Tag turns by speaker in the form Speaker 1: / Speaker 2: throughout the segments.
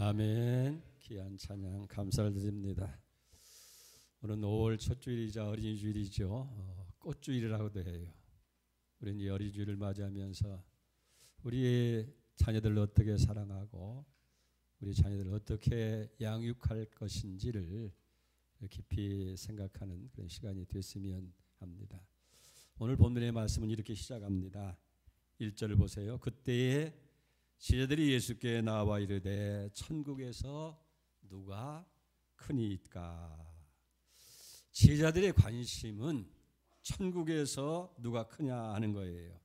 Speaker 1: 아멘. 귀한 찬양 감사를 드립니다. 오늘 5월 첫 주일이자 어린이 주일이죠. 꽃주일이라고도 해요. 우리는 이 어린이 주일을 맞이하면서 우리의 자녀들을 어떻게 사랑하고 우리 자녀들을 어떻게 양육할 것인지를 깊이 생각하는 그런 시간이 됐으면 합니다. 오늘 본문의 말씀은 이렇게 시작합니다. 1절을 보세요. 그때에 제자들이 예수께 나와 이르되 천국에서 누가 크니까. 제자들의 관심은 천국에서 누가 크냐 하는 거예요.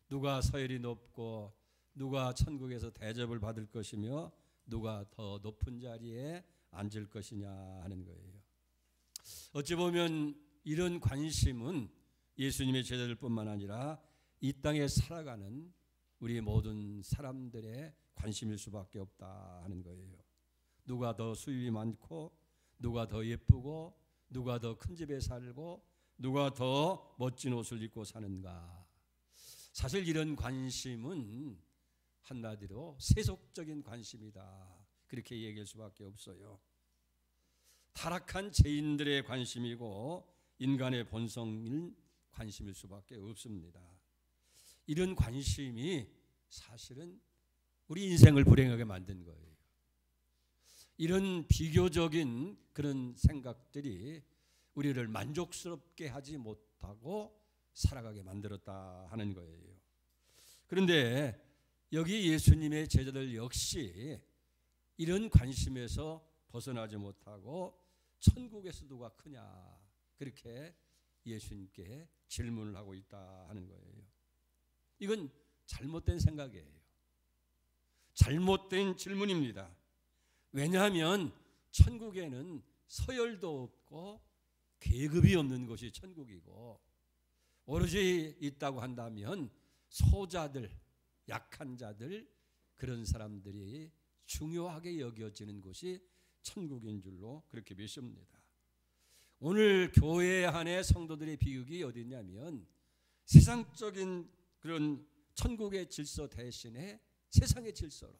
Speaker 1: 누가 서열이 높고 누가 천국에서 대접을 받을 것이며 누가 더 높은 자리에 앉을 것이냐 하는 거예요. 어찌 보면 이런 관심은 예수님의 제자들뿐만 아니라 이 땅에 살아가는 우리 모든 사람들의 관심일 수밖에 없다 하는 거예요. 누가 더 수입이 많고 누가 더 예쁘고 누가 더 큰 집에 살고 누가 더 멋진 옷을 입고 사는가. 사실 이런 관심은 한마디로 세속적인 관심이다. 그렇게 얘기할 수밖에 없어요. 타락한 죄인들의 관심이고 인간의 본성인 관심일 수밖에 없습니다. 이런 관심이 사실은 우리 인생을 불행하게 만든 거예요. 이런 비교적인 그런 생각들이 우리를 만족스럽게 하지 못하고 살아가게 만들었다 하는 거예요. 그런데 여기 예수님의 제자들 역시 이런 관심에서 벗어나지 못하고 천국에서 누가 크냐 그렇게 예수님께 질문을 하고 있다 하는 거예요. 이건 잘못된 생각이에요. 잘못된 질문입니다. 왜냐하면 천국에는 서열도 없고 계급이 없는 곳이 천국이고 오로지 있다고 한다면 소자들, 약한 자들 그런 사람들이 중요하게 여겨지는 곳이 천국인 줄로 그렇게 믿습니다. 오늘 교회 안에 성도들의 비극이 어디 있냐면 세상적인 그런 천국의 질서 대신에 세상의 질서로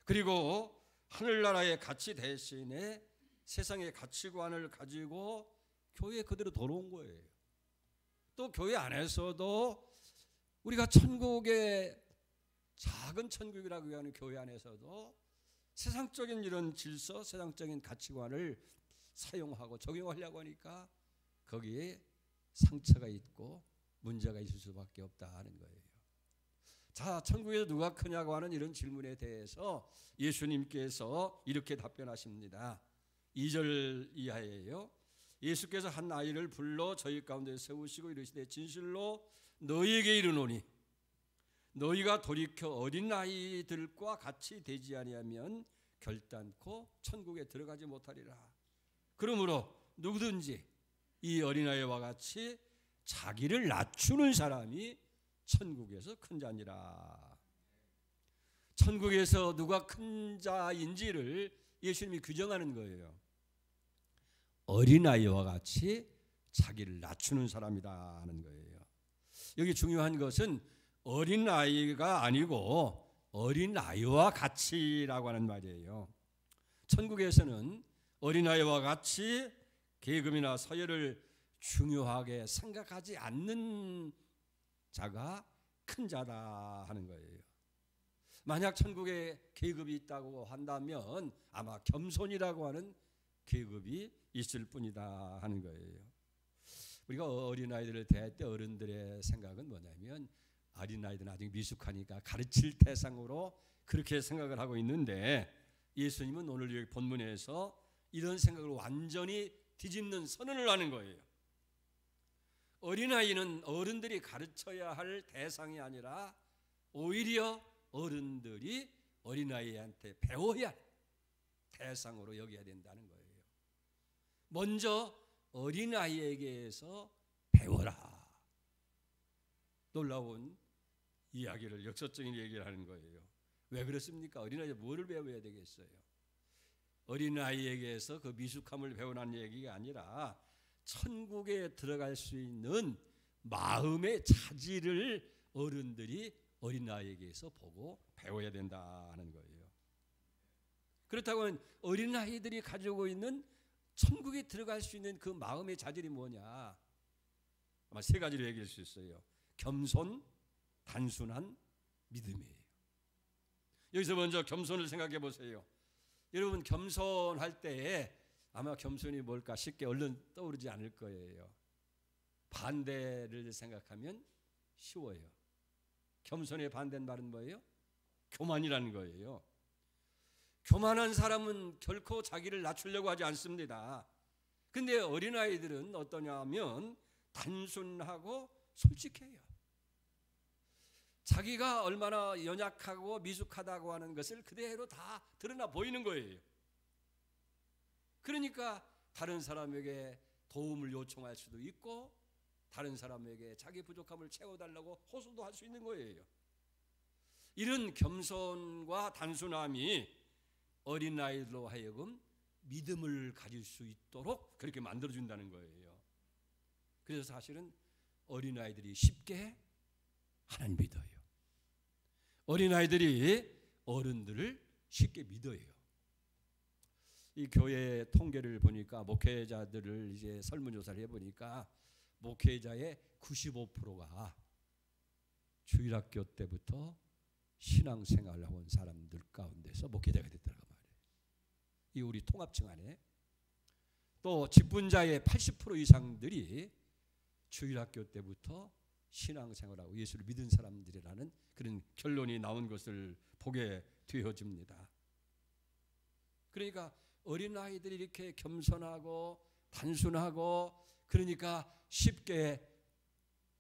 Speaker 1: 그리고 하늘나라의 가치 대신에 세상의 가치관을 가지고 교회 그대로 돌아온 거예요. 또 교회 안에서도 우리가 천국의 작은 천국이라고 하는 교회 안에서도 세상적인 이런 질서, 세상적인 가치관을 사용하고 적용하려고 하니까 거기에 상처가 있고 문제가 있을 수밖에 없다 하는 거예요. 자, 천국에서 누가 크냐고 하는 이런 질문에 대해서 예수님께서 이렇게 답변하십니다. 2절 이하예요. 예수께서 한 아이를 불러 저희 가운데 세우시고 이르시되 진실로 너희에게 이르노니 너희가 돌이켜 어린 아이들과 같이 되지 아니하면 결단코 천국에 들어가지 못하리라. 그러므로 누구든지 이 어린아이와 같이 자기를 낮추는 사람이 천국에서 큰 자니라. 천국에서 누가 큰 자인지를 예수님이 규정하는 거예요. 어린아이와 같이 자기를 낮추는 사람이다 하는 거예요. 여기 중요한 것은 어린아이가 아니고 어린아이와 같이라고 하는 말이에요. 천국에서는 어린아이와 같이 계급이나 서열을 중요하게 생각하지 않는 자가 큰 자다 하는 거예요. 만약 천국에 계급이 있다고 한다면 아마 겸손이라고 하는 계급이 있을 뿐이다 하는 거예요. 우리가 어린아이들을 대할 때 어른들의 생각은 뭐냐면 어린아이들은 아직 미숙하니까 가르칠 대상으로 그렇게 생각을 하고 있는데 예수님은 오늘 여기 본문에서 이런 생각을 완전히 뒤집는 선언을 하는 거예요. 어린아이는 어른들이 가르쳐야 할 대상이 아니라 오히려 어른들이 어린아이한테 배워야 할 대상으로 여겨야 된다는 거예요. 먼저 어린아이에게서 배워라. 놀라운 이야기를 역사적인 얘기를 하는 거예요. 왜 그렇습니까? 어린아이가 뭐를 배워야 되겠어요? 어린아이에게서 그 미숙함을 배우라는 얘기가 아니라 천국에 들어갈 수 있는 마음의 차질을 어른들이 어린아이에게서 보고 배워야 된다는 거예요. 그렇다고 어린아이들이 가지고 있는 천국에 들어갈 수 있는 그 마음의 자질이 뭐냐? 아마 세 가지로 얘기할 수 있어요. 겸손, 단순한 믿음이에요. 여기서 먼저 겸손을 생각해 보세요. 여러분, 겸손할 때에 아마 겸손이 뭘까 쉽게 얼른 떠오르지 않을 거예요. 반대를 생각하면 쉬워요. 겸손의 반대는 말은 뭐예요? 교만이라는 거예요. 교만한 사람은 결코 자기를 낮추려고 하지 않습니다. 근데 어린아이들은 어떠냐면 단순하고 솔직해요. 자기가 얼마나 연약하고 미숙하다고 하는 것을 그대로 다 드러나 보이는 거예요. 그러니까 다른 사람에게 도움을 요청할 수도 있고 다른 사람에게 자기 부족함을 채워달라고 호소도 할 수 있는 거예요. 이런 겸손과 단순함이 어린아이들로 하여금 믿음을 가질 수 있도록 그렇게 만들어준다는 거예요. 그래서 사실은 어린아이들이 쉽게 하나님 믿어요. 어린아이들이 어른들을 쉽게 믿어요. 이 교회 통계를 보니까 목회자들을 이제 설문조사를 해보니까 목회자의 95%가 주일학교 때부터 신앙생활을 한 사람들 가운데서 목회자가 됐다고 말해요. 이 우리 통합청 안에 또 직분자의 80% 이상들이 주일학교 때부터 신앙생활하고 예수를 믿은 사람들이라는 그런 결론이 나온 것을 보게 되어집니다. 그러니까 어린아이들이 이렇게 겸손하고 단순하고 그러니까 쉽게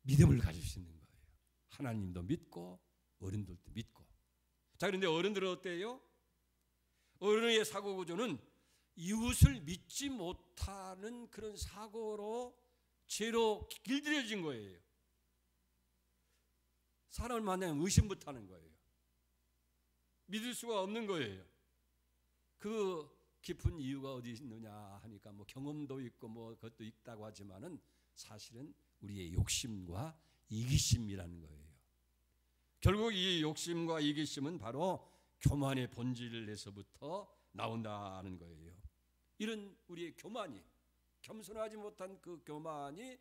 Speaker 1: 믿음을 가질 수 있는 거예요. 하나님도 믿고 어른들도 믿고. 자, 그런데 어른들은 어때요? 어른의 사고 구조는 이웃을 믿지 못하는 그런 사고로 죄로 길들여진 거예요. 사람을 만나면 의심부터 하는 거예요. 믿을 수가 없는 거예요. 그 깊은 이유가 어디 있느냐 하니까 뭐 경험도 있고 뭐 그것도 있다고 하지만은 사실은 우리의 욕심과 이기심이라는 거예요. 결국 이 욕심과 이기심은 바로 교만의 본질에서부터 나온다는 거예요. 이런 우리의 교만이, 겸손하지 못한 그 교만이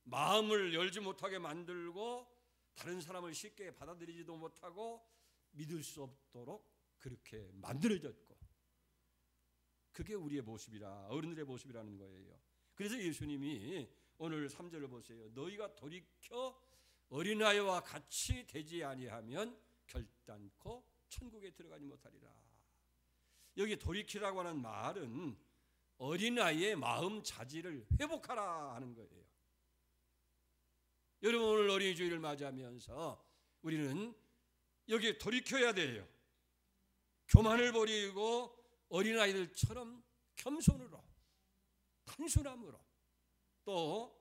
Speaker 1: 마음을 열지 못하게 만들고 다른 사람을 쉽게 받아들이지도 못하고 믿을 수 없도록 그렇게 만들어졌고, 그게 우리의 모습이라, 어른들의 모습이라는 거예요. 그래서 예수님이 오늘 3절을 보세요. 너희가 돌이켜 어린아이와 같이 되지 아니하면 결단코 천국에 들어가지 못하리라. 여기 돌이키라고 하는 말은 어린아이의 마음 자질을 회복하라 하는 거예요. 여러분, 오늘 어린이 주일을 맞이하면서 우리는 여기에 돌이켜야 돼요. 교만을 버리고 어린아이들처럼 겸손으로, 단순함으로, 또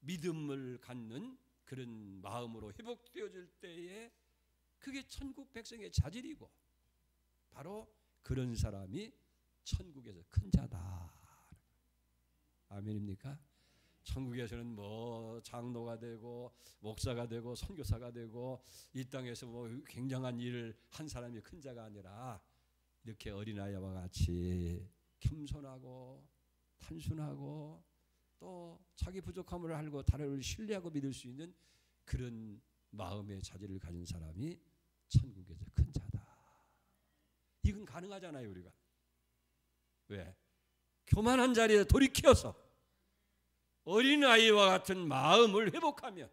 Speaker 1: 믿음을 갖는 그런 마음으로 회복되어질 때에 그게 천국 백성의 자질이고 바로 그런 사람이 천국에서 큰 자다. 아멘입니까? 천국에서는 뭐 장로가 되고 목사가 되고 선교사가 되고 이 땅에서 뭐 굉장한 일을 한 사람이 큰 자가 아니라 이렇게 어린아이와 같이 겸손하고 단순하고 또 자기 부족함을 알고 다른을 신뢰하고 믿을 수 있는 그런 마음의 자질을 가진 사람이 천국에서 큰 자다. 이건 가능하잖아요, 우리가. 왜? 교만한 자리에 돌이켜서 어린아이와 같은 마음을 회복하면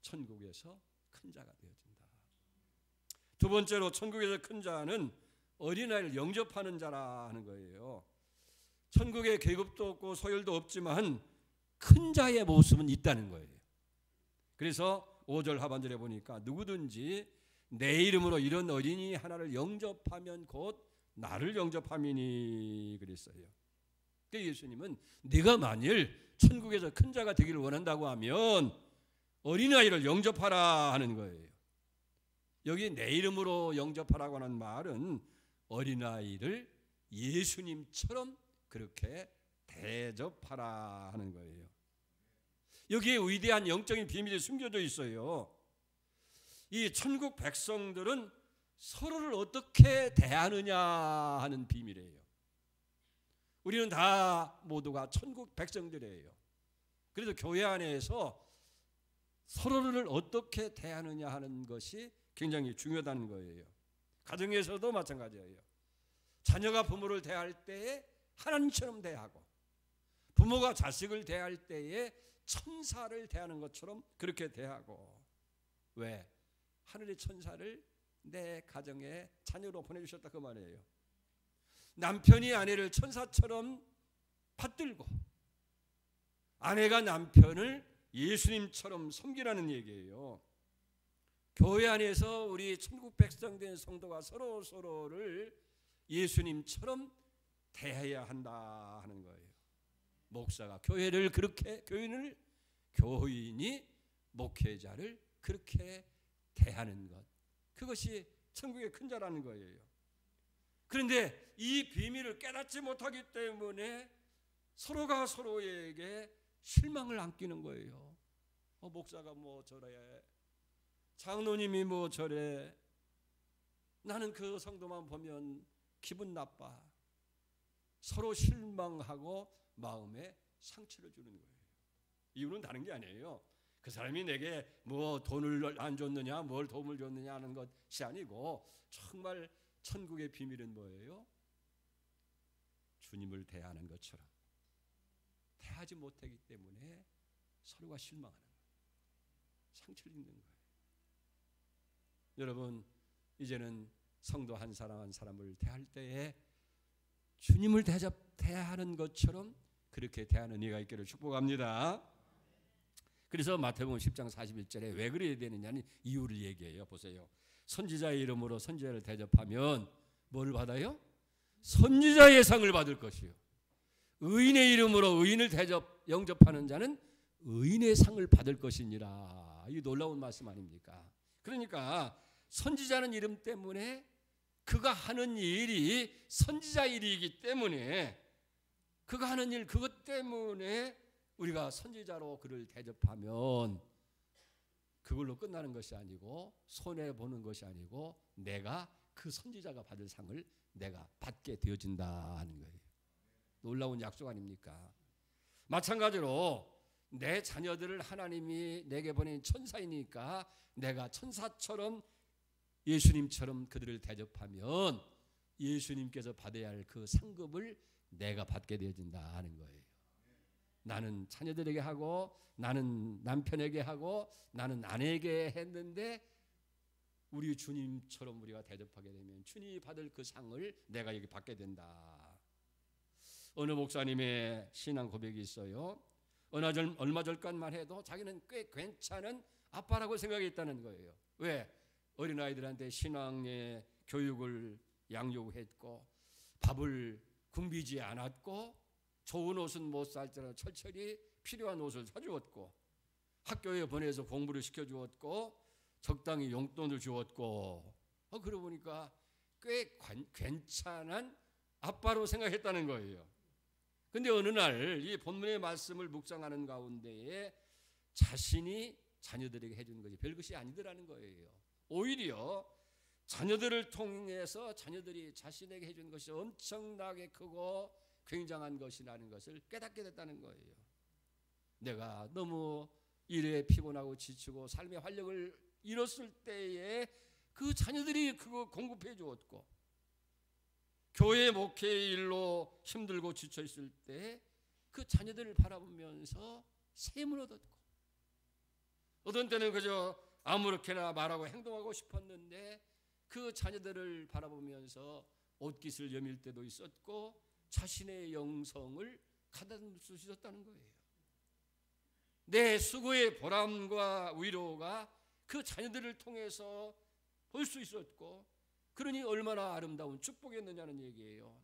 Speaker 1: 천국에서 큰 자가 되어진다. 두 번째로 천국에서 큰 자는 어린아이를 영접하는 자라 하는 거예요. 천국에 계급도 없고 소열도 없지만 큰 자의 모습은 있다는 거예요. 그래서 5절 하반절에 보니까 누구든지 내 이름으로 이런 어린이 하나를 영접하면 곧 나를 영접함이니 그랬어요. 그러니까 예수님은 네가 만일 천국에서 큰 자가 되기를 원한다고 하면 어린아이를 영접하라 하는 거예요. 여기 내 이름으로 영접하라고 하는 말은 어린아이를 예수님처럼 그렇게 대접하라 하는 거예요. 여기에 위대한 영적인 비밀이 숨겨져 있어요. 이 천국 백성들은 서로를 어떻게 대하느냐 하는 비밀이에요. 우리는 다 모두가 천국 백성들이에요. 그래서 교회 안에서 서로를 어떻게 대하느냐 하는 것이 굉장히 중요하다는 거예요. 가정에서도 마찬가지예요. 자녀가 부모를 대할 때에 하나님처럼 대하고, 부모가 자식을 대할 때에 천사를 대하는 것처럼 그렇게 대하고. 왜? 하늘의 천사를 내 가정에 자녀로 보내주셨다 그 말이에요. 남편이 아내를 천사처럼 받들고 아내가 남편을 예수님처럼 섬기라는 얘기예요. 교회 안에서 우리 천국 백성 된 성도가 서로를 예수님처럼 대해야 한다 하는 거예요. 목사가 교회를 그렇게, 교인이 목회자를 그렇게 대하는 것, 그것이 천국의 큰 자라는 거예요. 그런데 이 비밀을 깨닫지 못하기 때문에 서로가 서로에게 실망을 안기는 거예요. 목사가 뭐 저래, 장로님이 뭐 저래, 나는 그 성도만 보면 기분 나빠. 서로 실망하고 마음에 상처를 주는 거예요. 이유는 다른 게 아니에요. 그 사람이 내게 뭐 돈을 안 줬느냐, 뭘 도움을 줬느냐 하는 것이 아니고, 정말 천국의 비밀은 뭐예요? 주님을 대하는 것처럼 대하지 못하기 때문에 서로가 실망하는 거예요. 상처를 입는 거예요. 여러분, 이제는 성도 한 사람 한 사람을 대할 때에 주님을 대하는 것처럼 그렇게 대하는 이가 있기를 축복합니다. 그래서 마태복음 10장 41절에 왜 그래야 되느냐는 이유를 얘기해요. 보세요. 선지자의 이름으로 선지자를 대접하면 뭘 받아요? 선지자의 상을 받을 것이요. 의인의 이름으로 의인을 영접하는 자는 의인의 상을 받을 것이니라. 이 놀라운 말씀 아닙니까? 그러니까 선지자는 이름 때문에 그가 하는 일이 선지자 일이기 때문에, 그가 하는 일 그것 때문에 우리가 선지자로 그를 대접하면 그걸로 끝나는 것이 아니고, 손해보는 것이 아니고, 내가 그 선지자가 받을 상을 내가 받게 되어진다 하는 거예요. 놀라운 약속 아닙니까? 마찬가지로 내 자녀들을 하나님이 내게 보낸 천사이니까 내가 천사처럼 예수님처럼 그들을 대접하면 예수님께서 받아야 할 그 상급을 내가 받게 되어진다 하는 거예요. 나는 자녀들에게 하고, 나는 남편에게 하고, 나는 아내에게 했는데 우리 주님처럼 우리가 대접하게 되면 주님이 받을 그 상을 내가 여기 받게 된다. 어느 목사님의 신앙 고백이 있어요. 얼마 전까지만 해도 자기는 꽤 괜찮은 아빠라고 생각했다는 거예요. 왜? 어린아이들한테 신앙의 교육을 양육했고, 밥을 굶기지 않았고, 좋은 옷은 못 살더라도 철저히 필요한 옷을 사주었고, 학교에 보내서 공부를 시켜주었고, 적당히 용돈을 주었고, 그러고 보니까 꽤 괜찮은 아빠로 생각했다는 거예요. 그런데 어느 날 이 본문의 말씀을 묵상하는 가운데에 자신이 자녀들에게 해준 것이 별것이 아니더라는 거예요. 오히려 자녀들을 통해서 자녀들이 자신에게 해준 것이 엄청나게 크고 굉장한 것이라는 것을 깨닫게 됐다는 거예요. 내가 너무 일에 피곤하고 지치고 삶의 활력을 잃었을 때에 그 자녀들이 그거 공급해 주었고, 교회 목회의 일로 힘들고 지쳐 있을 때 그 자녀들을 바라보면서 샘을 얻었고, 어떤 때는 그저 아무렇게나 말하고 행동하고 싶었는데 그 자녀들을 바라보면서 옷깃을 여밀 때도 있었고, 자신의 영성을 가다듬을 수 있었다는 거예요. 내 수고의 보람과 위로가 그 자녀들을 통해서 볼 수 있었고, 그러니 얼마나 아름다운 축복이었느냐는 얘기예요.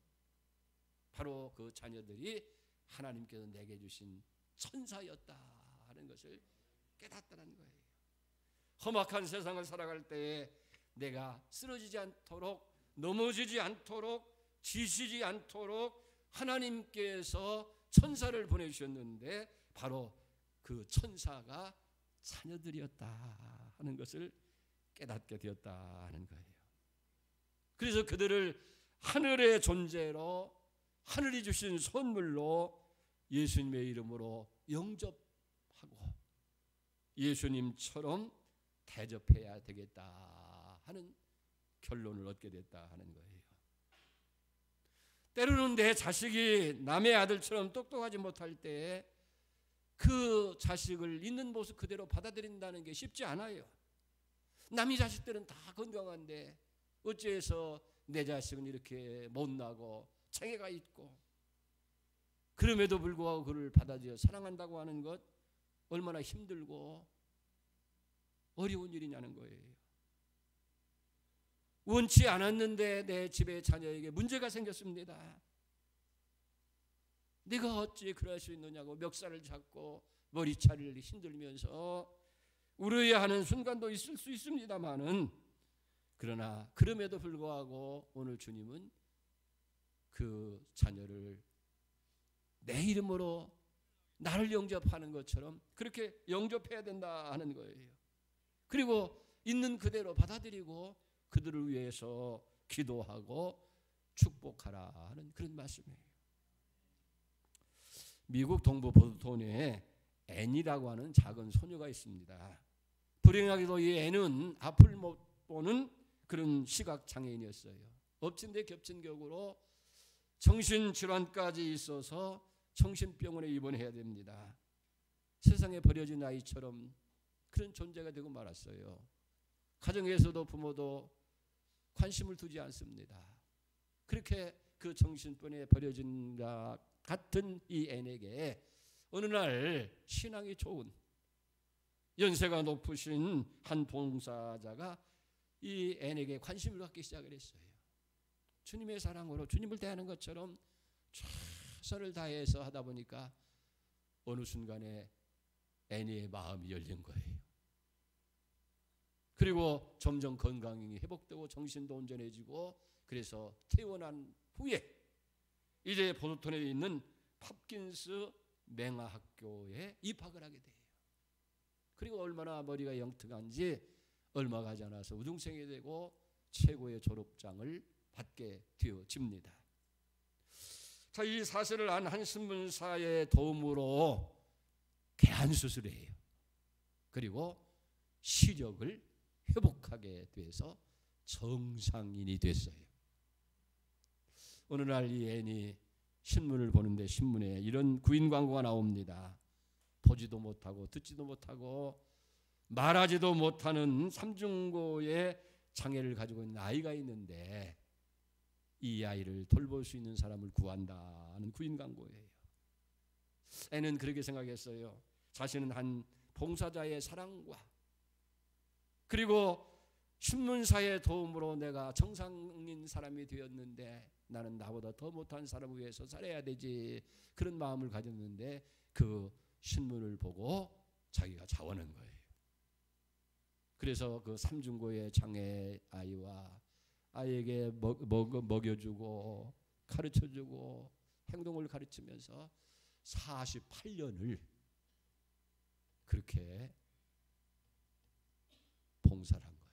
Speaker 1: 바로 그 자녀들이 하나님께서 내게 주신 천사였다 하는 것을 깨닫다는 거예요. 험악한 세상을 살아갈 때에 내가 쓰러지지 않도록, 넘어지지 않도록, 지치지 않도록 하나님께서 천사를 보내주셨는데 바로 그 천사가 자녀들이었다 하는 것을 깨닫게 되었다 하는 거예요. 그래서 그들을 하늘의 존재로, 하늘이 주신 선물로 예수님의 이름으로 영접하고 예수님처럼 대접해야 되겠다 하는 결론을 얻게 됐다 하는 거예요. 때로는 내 자식이 남의 아들처럼 똑똑하지 못할 때 그 자식을 있는 모습 그대로 받아들인다는 게 쉽지 않아요. 남의 자식들은 다 건강한데 어찌해서 내 자식은 이렇게 못나고 장애가 있고, 그럼에도 불구하고 그를 받아들여 사랑한다고 하는 것 얼마나 힘들고 어려운 일이냐는 거예요. 원치 않았는데 내 집의 자녀에게 문제가 생겼습니다. 네가 어찌 그럴 수 있느냐고 멱살을 잡고 머리차를 흔들면서 울어야 하는 순간도 있을 수 있습니다만은, 그러나 그럼에도 불구하고 오늘 주님은 그 자녀를 내 이름으로 나를 영접하는 것처럼 그렇게 영접해야 된다 하는 거예요. 그리고 있는 그대로 받아들이고 그들을 위해서 기도하고 축복하라 하는 그런 말씀이에요. 미국 동부 보스턴에 앤이라고 하는 작은 소녀가 있습니다. 불행하게도 이 앤은 앞을 못 보는 그런 시각장애인이었어요. 엎친 데 겹친 격으로 정신질환까지 있어서 정신병원에 입원해야 됩니다. 세상에 버려진 아이처럼 그런 존재가 되고 말았어요. 가정에서도 부모도 관심을 두지 않습니다. 그렇게 그 정신병원에 버려진 것 같은 이 앤에게 어느 날 신앙이 좋은 연세가 높으신 한 봉사자가 이 앤에게 관심을 갖기 시작을 했어요. 주님의 사랑으로 주님을 대하는 것처럼 최선을 다해서 하다 보니까 어느 순간에 앤의 마음이 열린 거예요. 그리고 점점 건강이 회복되고 정신도 온전해지고, 그래서 퇴원한 후에 이제 보스턴에 있는 팝킨스 맹아학교에 입학을 하게 돼요. 그리고 얼마나 머리가 영특한지 얼마 가지 않아서 우등생이 되고 최고의 졸업장을 받게 되어집니다. 자, 이 사실을 안 한 신문사의 도움으로 개안수술을 해요. 그리고 시력을 회복하게 돼서 정상인이 됐어요. 어느 날 이 앤이 신문을 보는데 신문에 이런 구인 광고가 나옵니다. 보지도 못하고 듣지도 못하고 말하지도 못하는 삼중고의 장애를 가지고 있는 아이가 있는데 이 아이를 돌볼 수 있는 사람을 구한다는 구인 광고예요. 앤은 그렇게 생각했어요. 자신은 한 봉사자의 사랑과 그리고 신문사의 도움으로 내가 정상인 사람이 되었는데 나는 나보다 더 못한 사람을 위해서 살아야 되지, 그런 마음을 가졌는데 그 신문을 보고 자기가 자원한 거예요. 그래서 그 삼중고의 장애 아이와 아이에게 먹여주고 가르쳐주고 행동을 가르치면서 48년을 그렇게 봉사를 한 거예요.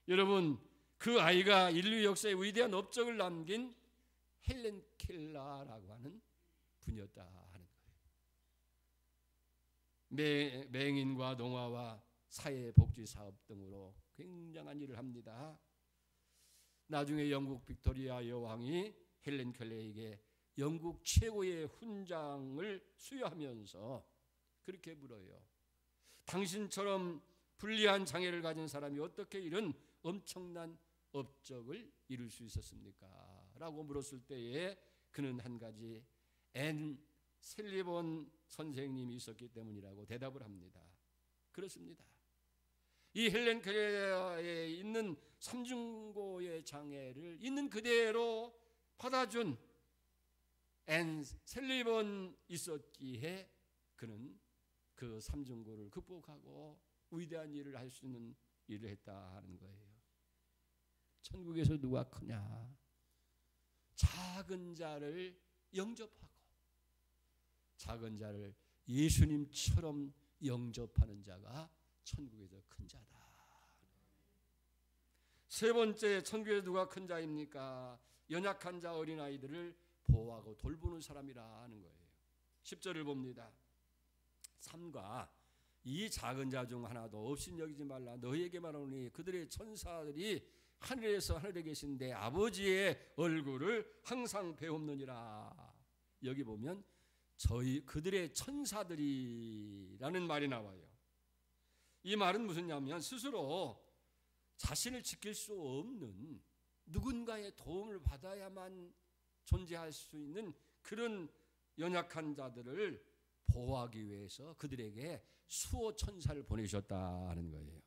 Speaker 1: 여러분, 그 아이가 인류 역사에 위대한 업적을 남긴 헬렌 켈러라고 하는 분이었다 하는 거예요. 맹인과 농아와 사회복지사업 등으로 굉장한 일을 합니다. 나중에 영국 빅토리아 여왕이 헬렌 켈러에게 영국 최고의 훈장을 수여하면서 그렇게 물어요. 당신처럼 불리한 장애를 가진 사람이 어떻게 이런 엄청난 업적을 이룰 수 있었습니까? 라고 물었을 때에 그는 한 가지, 앤 셀리번 선생님이 있었기 때문이라고 대답을 합니다. 그렇습니다. 이 헬렌 켈러에 있는 삼중고의 장애를 있는 그대로 받아준 앤 셀리번 있었기에 그는 그 삼중고를 극복하고 위대한 일을 할 수 있는 일을 했다 하는 거예요. 천국에서 누가 크냐? 작은 자를 영접하고 작은 자를 예수님처럼 영접하는 자가 천국에서 큰 자다. 세 번째, 천국에 누가 큰 자입니까? 연약한 자, 어린아이들을 보호하고 돌보는 사람이라는 거예요. 10절을 봅니다. 3과 이 작은 자 중 하나도 없인 여기지 말라. 너희에게만 오니 그들의 천사들이 하늘에서 하늘에 계신 내 아버지의 얼굴을 항상 배웁느니라. 여기 보면 그들의 천사들이라는 말이 나와요. 이 말은 무슨냐면 스스로 자신을 지킬 수 없는 누군가의 도움을 받아야만 존재할 수 있는 그런 연약한 자들을 보호하기 위해서 그들에게 수호 천사를 보내셨다는 거예요.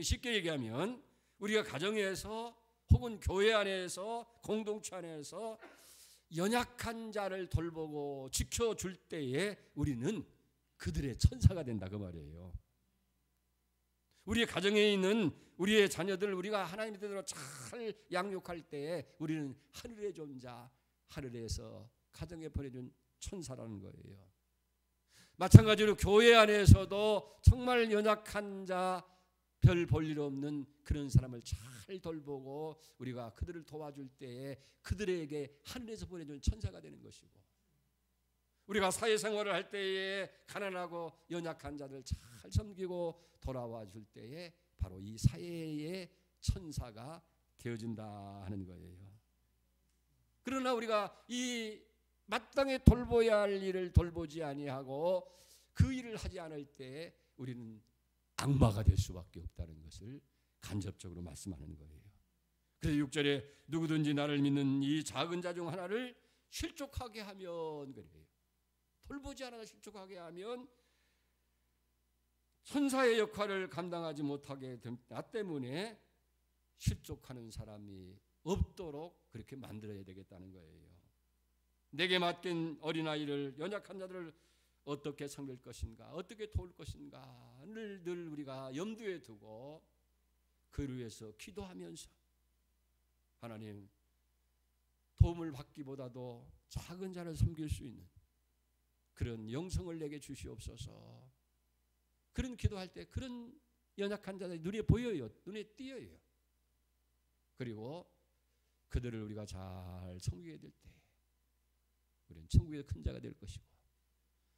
Speaker 1: 쉽게 얘기하면 우리가 가정에서 혹은 교회 안에서 공동체 안에서 연약한 자를 돌보고 지켜줄 때에 우리는 그들의 천사가 된다 그 말이에요. 우리의 가정에 있는 우리의 자녀들을 우리가 하나님의 뜻대로 잘 양육할 때에 우리는 하늘의 존자, 하늘에서 가정에 보내준 천사라는 거예요. 마찬가지로 교회 안에서도 정말 연약한 자, 별 볼 일 없는 그런 사람을 잘 돌보고 우리가 그들을 도와줄 때에 그들에게 하늘에서 보내준 천사가 되는 것이고, 우리가 사회생활을 할 때에 가난하고 연약한 자들 잘 섬기고 돌아와 줄 때에 바로 이 사회의 천사가 되어진다 하는 거예요. 그러나 우리가 이 마땅히 돌보아야 할 일을 돌보지 아니하고 그 일을 하지 않을 때 우리는 악마가 될 수밖에 없다는 것을 간접적으로 말씀하는 거예요. 그래서 6절에 누구든지 나를 믿는 이 작은 자 중 하나를 실족하게 하면, 그래요. 돌보지 않아서 실족하게 하면 천사의 역할을 감당하지 못하게 나 때문에 실족하는 사람이 없도록 그렇게 만들어야 되겠다는 거예요. 내게 맡긴 어린아이를, 연약한 자들을 어떻게 섬길 것인가, 어떻게 도울 것인가를 늘 우리가 염두에 두고 그를 위해서 기도하면서 하나님, 도움을 받기보다도 작은 자를 섬길 수 있는 그런 영성을 내게 주시옵소서. 그런 기도할 때 그런 연약한 자들이 눈에 보여요. 눈에 띄어요. 그리고 그들을 우리가 잘 섬기게 될 때 우리는 천국의 큰 자가 될 것이고,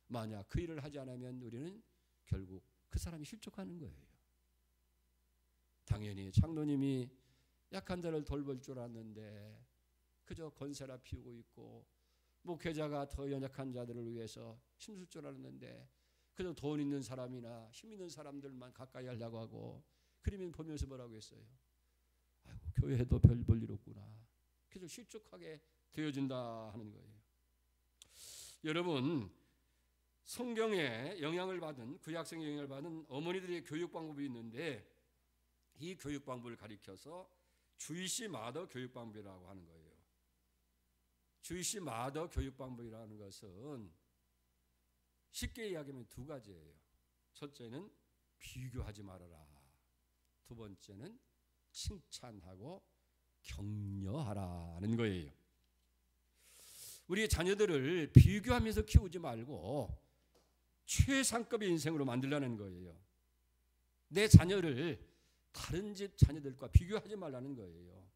Speaker 1: 만약 그 일을 하지 않으면 우리는 결국 그 사람이 실족하는 거예요. 당연히 장로님이 약한 자를 돌볼 줄 아는데 그저 건세라 피우고 있고, 목회자가 더 연약한 자들을 위해서 힘쓸 줄 알았는데 그저 돈 있는 사람이나 힘 있는 사람들만 가까이 하려고 하고, 그러면 보면서 뭐라고 했어요? 아이고, 교회도 별 볼 일 없구나. 그래서 실족하게 되어진다 하는 거예요. 여러분, 성경에 영향을 받은, 구약성 영향을 받은 어머니들의 교육 방법이 있는데 이 교육 방법을 가리켜서 주이시 마더 교육 방법이라고 하는 거예요. 주이시 마더 교육 방법이라는 것은 쉽게 이야기하면 두 가지예요. 첫째는 비교하지 말아라. 두 번째는 칭찬하고 격려하라는 거예요. 우리 자녀들을 비교하면서 키우지 말고 최상급의 인생으로 만들라는 거예요. 내 자녀를 다른 집 자녀들과 비교하지 말라는 거예요.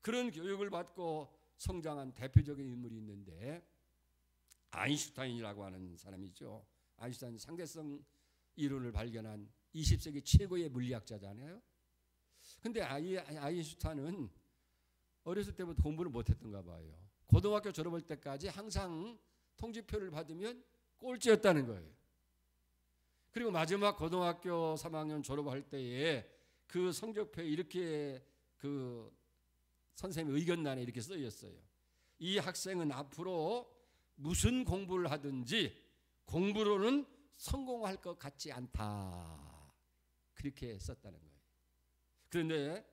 Speaker 1: 그런 교육을 받고 성장한 대표적인 인물이 있는데 아인슈타인이라고 하는 사람이죠. 아인슈타인 상대성 이론을 발견한 20세기 최고의 물리학자잖아요. 근데 아인슈타인은 어렸을 때부터 공부를 못했던가 봐요. 고등학교 졸업할 때까지 항상 통지표를 받으면 꼴찌였다는 거예요. 그리고 마지막 고등학교 3학년 졸업할 때에 그 성적표에 이렇게 그 선생님 의견란에 이렇게 써 있었어요. 이 학생은 앞으로 무슨 공부를 하든지 공부로는 성공할 것 같지 않다. 그렇게 썼다는 거예요. 그런데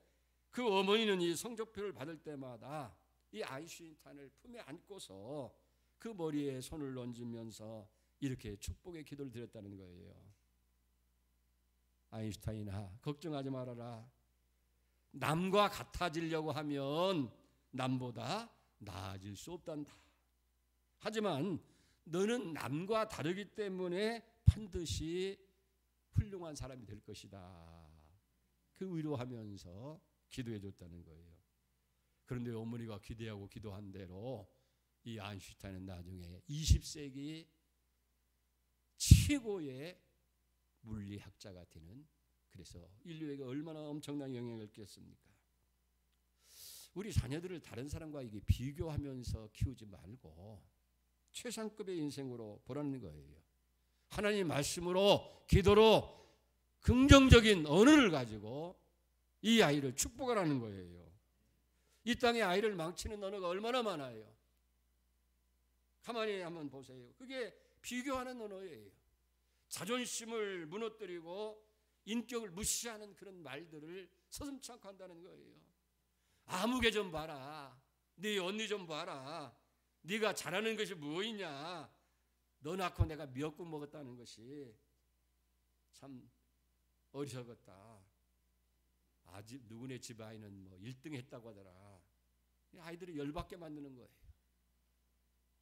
Speaker 1: 그 어머니는 이 성적표를 받을 때마다 이 아인슈타인을 품에 안고서 그 머리에 손을 얹으면서 이렇게 축복의 기도를 드렸다는 거예요. 아인슈타인아, 걱정하지 말아라. 남과 같아지려고 하면 남보다 나아질 수 없단다. 하지만 너는 남과 다르기 때문에 반드시 훌륭한 사람이 될 것이다. 그 위로하면서 기도해 줬다는 거예요. 그런데 어머니가 기대하고 기도한 대로 이 아인슈타인은 나중에 20세기 최고의 물리학자가 되는, 그래서 인류에게 얼마나 엄청난 영향을 끼쳤습니까? 우리 자녀들을 다른 사람과 이게 비교하면서 키우지 말고 최상급의 인생으로 보라는 거예요. 하나님 말씀으로, 기도로 긍정적인 언어를 가지고 이 아이를 축복하라는 거예요. 이 땅에 아이를 망치는 언어가 얼마나 많아요. 가만히 한번 보세요. 그게 비교하는 언어예요. 자존심을 무너뜨리고 인격을 무시하는 그런 말들을 서슴지 않고 한다는 거예요. 아무개 좀 봐라. 네 언니 좀 봐라. 네가 잘하는 것이 무엇이냐. 너 낳고 내가 미역국 먹었다는 것이 참 어리석었다. 아직 누구네 집 아이는 뭐 1등 했다고 하더라. 아이들을 열받게 만드는 거예요.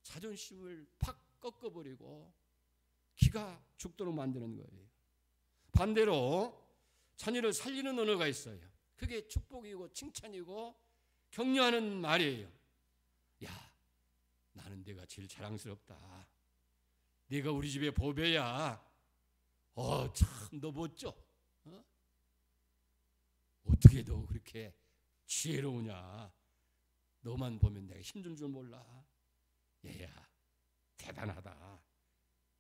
Speaker 1: 자존심을 팍 꺾어버리고 기가 죽도록 만드는 거예요. 반대로 자녀를 살리는 언어가 있어요. 그게 축복이고 칭찬이고 격려하는 말이에요. 야, 나는 네가 제일 자랑스럽다. 네가 우리 집의 보배야. 참 너 멋져. 어떻게 너 그렇게 지혜로우냐. 너만 보면 내가 힘든 줄 몰라. 얘야, 대단하다.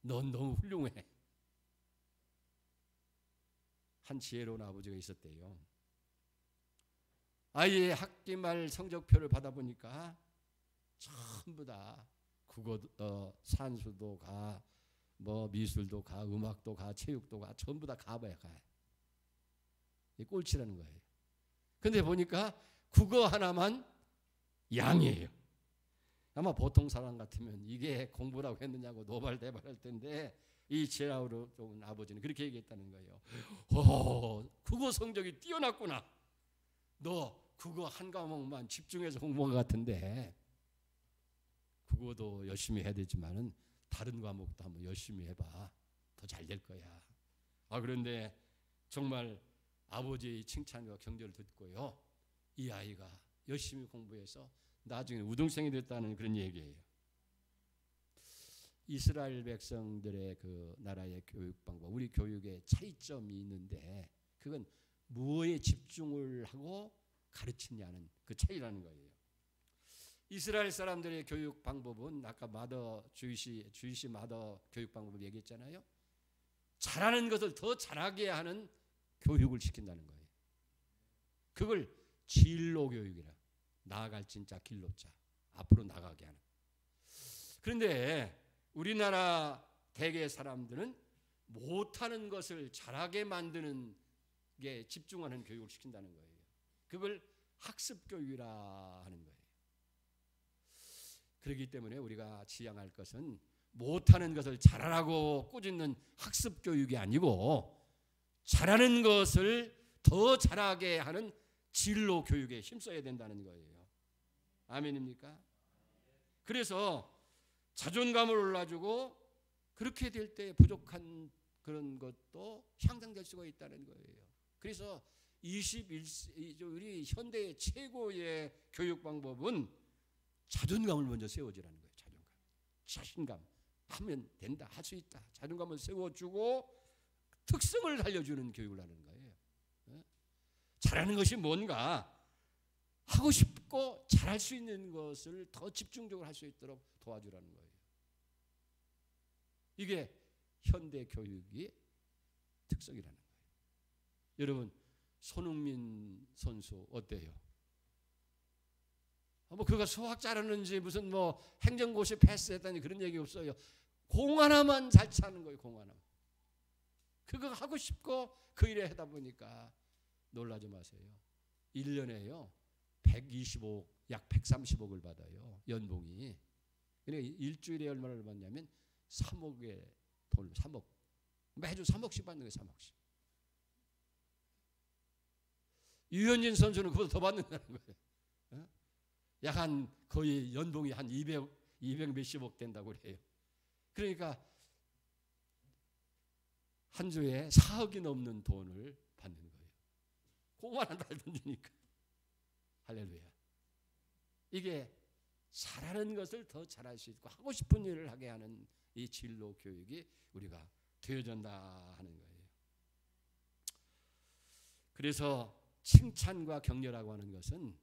Speaker 1: 넌 너무 훌륭해. 한 지혜로운 아버지가 있었대요. 아이의 학기말 성적표를 받아보니까 전부 다 국어, 산수도 가, 뭐 미술도 가, 음악도 가, 체육도 가, 전부 다 가봐야 가. 이게 꼴찌라는 거예요. 근데 보니까 국어 하나만 양이에요. 아마 보통 사람 같으면 이게 공부라고 했느냐고 노발대발할 텐데 이 지혜로운 아버지는 그렇게 얘기했다는 거예요. 국어 성적이 뛰어났구나. 너 국어 한 과목만 집중해서 공부한 것 같은데 국어도 열심히 해야 되지만은 다른 과목도 한번 열심히 해봐. 더 잘 될 거야. 그런데 정말 아버지의 칭찬과 격려를 듣고요. 이 아이가 열심히 공부해서 나중에 우등생이 됐다는 그런 얘기예요. 이스라엘 백성들의 그 나라의 교육 방법, 우리 교육에 차이점이 있는데 그건 무엇에 집중을 하고 가르치냐는 그 차이라는 거예요. 이스라엘 사람들의 교육 방법은 아까 주이시 마더 교육 방법을 얘기했잖아요. 잘하는 것을 더 잘하게 하는 교육을 시킨다는 거예요. 그걸 진로 교육이라. 나아갈 진짜 길로자. 앞으로 나가게 하는. 그런데 우리나라 대개 사람들은 못하는 것을 잘하게 만드는 게 집중하는 교육을 시킨다는 거예요. 그걸 학습교육이라 하는 거예요. 그렇기 때문에 우리가 지향할 것은 못하는 것을 잘하라고 꾸짖는 학습교육이 아니고 잘하는 것을 더 잘하게 하는 진로 교육에 힘써야 된다는 거예요. 아멘입니까? 그래서 자존감을 올라주고 그렇게 될 때 부족한 그런 것도 향상될 수가 있다는 거예요. 그래서 21세기 우리 현대의 최고의 교육 방법은 자존감을 먼저 세워주라는 거예요. 자신감. 하면 된다. 할 수 있다. 자존감을 세워주고 특성을 살려주는 교육을 하는 거예요. 잘하는 것이 뭔가 하고 싶고 잘할 수 있는 것을 더 집중적으로 할 수 있도록 도와주라는 거예요. 이게 현대 교육의 특성이라는 거예요. 여러분, 손흥민 선수 어때요? 뭐 그가 수학 잘하는지 무슨 뭐 행정고시 패스했다니 그런 얘기 없어요. 공 하나만 잘 차는 거예요. 공 하나만. 그거 하고 싶고 그 일에 하다 보니까 놀라지 마세요. 1년에요 125억, 약 130억을 받아요. 연봉이. 그러니까 일주일에 얼마를 받냐면 3억의 돈을 3억. 매주 3억씩 받는 거예요. 3억씩. 유현진 선수는 그보다 더 받는다는 거예요. 약 한 거의 연봉이 한 200 몇십억 된다고 그래요. 그러니까 한 주에 4억이 넘는 돈을 받는 거예요. 공 하나 잘 던지니까. 할렐루야. 이게 잘하는 것을 더 잘할 수 있고 하고 싶은 일을 하게 하는 이 진로 교육이 우리가 되어진다 하는 거예요. 그래서 칭찬과 격려라고 하는 것은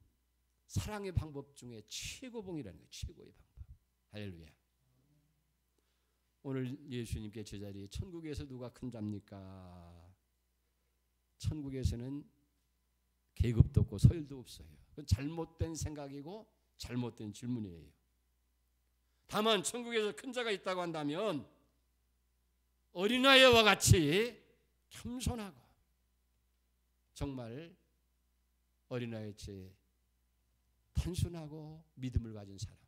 Speaker 1: 사랑의 방법 중에 최고봉이라는 거예요. 최고의 방법. 할렐루야. 오늘 예수님께 제자리 천국에서 누가 큰 자입니까? 천국에서는 계급도 없고 서열도 없어요. 그건 잘못된 생각이고 잘못된 질문이에요. 다만 천국에서 큰 자가 있다고 한다면 어린아이와 같이 겸손하고 정말 어린아이같이 단순하고 믿음을 가진 사람.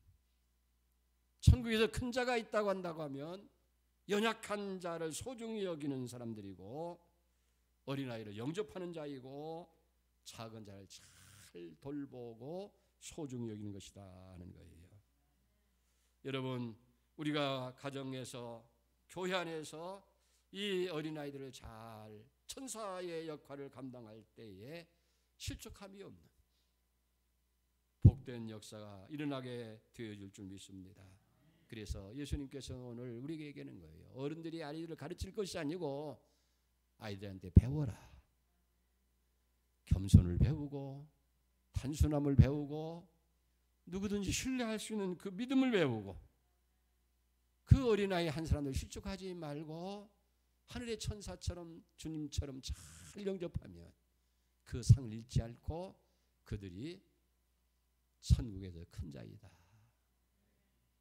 Speaker 1: 천국에서 큰 자가 있다고 한다고 하면 연약한 자를 소중히 여기는 사람들이고 어린아이를 영접하는 자이고 작은 자를 잘 돌보고 소중히 여기는 것이다 하는 거예요. 여러분, 우리가 가정에서 교회 안에서 이 어린아이들을 잘 천사의 역할을 감당할 때에 실족함이 없는 복된 역사가 일어나게 되어질 줄 믿습니다. 그래서 예수님께서는 오늘 우리에게 얘기하는 거예요. 어른들이 아이들을 가르칠 것이 아니고 아이들한테 배워라. 겸손을 배우고 단순함을 배우고 누구든지 신뢰할 수 있는 그 믿음을 배우고 그 어린아이 한 사람들 실족하지 말고 하늘의 천사처럼 주님처럼 잘 영접하면 그 상을 잃지 않고 그들이 천국에서 큰 자이다.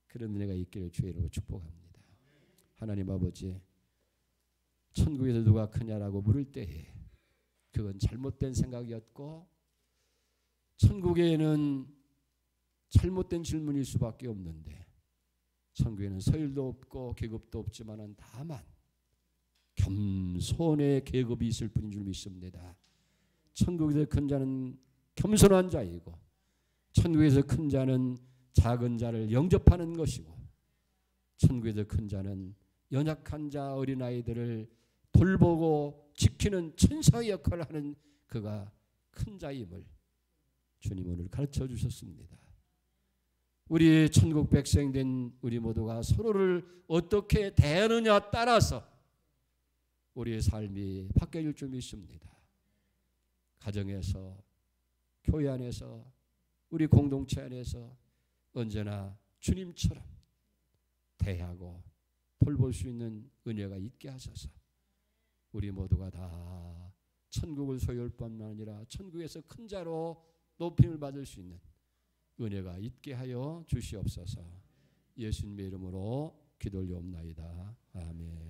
Speaker 1: 그런 은혜가 있기를 주의 이름으로 축복합니다. 하나님 아버지, 천국에서 누가 크냐라고 물을 때에 그건 잘못된 생각이었고 천국에는 잘못된 질문일 수밖에 없는데 천국에는 서열도 없고 계급도 없지만은 다만 겸손의 계급이 있을 뿐인 줄 믿습니다. 천국에서 큰 자는 겸손한 자이고 천국에서 큰 자는 작은 자를 영접하는 것이고 천국에서 큰 자는 연약한 자 어린아이들을 돌보고 지키는 천사의 역할을 하는 그가 큰 자임을 주님 오늘 가르쳐 주셨습니다. 우리 천국 백성된 우리 모두가 서로를 어떻게 대하느냐 따라서 우리의 삶이 바뀌어질 줄 믿습니다. 가정에서, 교회 안에서, 우리 공동체 안에서 언제나 주님처럼 대하고 돌볼 수 있는 은혜가 있게 하소서. 우리 모두가 다 천국을 소유할 뿐만 아니라 천국에서 큰 자로 높임을 받을 수 있는 은혜가 있게 하여 주시옵소서. 예수님의 이름으로 기도 올리옵나이다. 아멘.